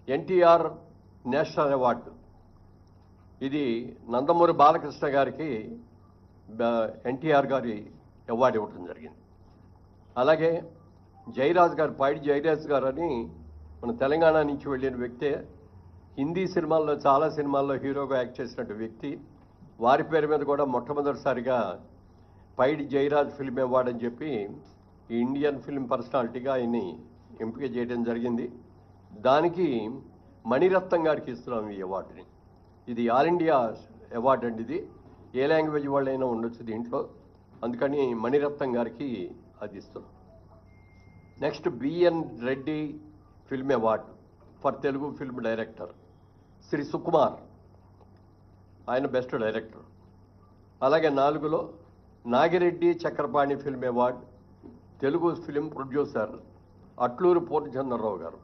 NTR national award. ఇది నందమూరి బాలకృష్ణ గారికి ఎన్టీఆర్ గారి అవార్డు ఇవ్వడం జరిగింది. అలాగే జయరాజ్ గారు, పైడి జయరాజ్ గారు అని మన తెలంగాణ నుంచి వెళ్ళిన వ్యక్తే, హిందీ సినిమాల్లో చాలా సినిమాల్లో హీరోగా యాక్ట్ చేసినట్టు వ్యక్తి. వారి పేరు మీద కూడా మొట్టమొదటిసారిగా పైడి జయరాజ్ ఫిల్మ్ అవార్డు అని చెప్పి ఈ ఇండియన్ ఫిల్మ్ పర్సనాలిటీగా ఆయన్ని ఎంపిక చేయడం జరిగింది. దానికి మణిరత్నం గారికి ఇస్తున్నాం ఈ అవార్డుని. ఇది ఆల్ ఇండియా అవార్డు అండి. ఇది ఏ లాంగ్వేజ్ వాళ్ళైనా ఉండొచ్చు దీంట్లో, అందుకని మణిరత్నం గారికి అది ఇస్తున్నాం. Next BN Reddy film award for Telugu film director Shri Sukumar, ఆయన బెస్ట్ డైరెక్టర్. అలాగే 4లో Nagireddy Chakrapani film award Telugu film producer Atluru Purnachandrarao గారు.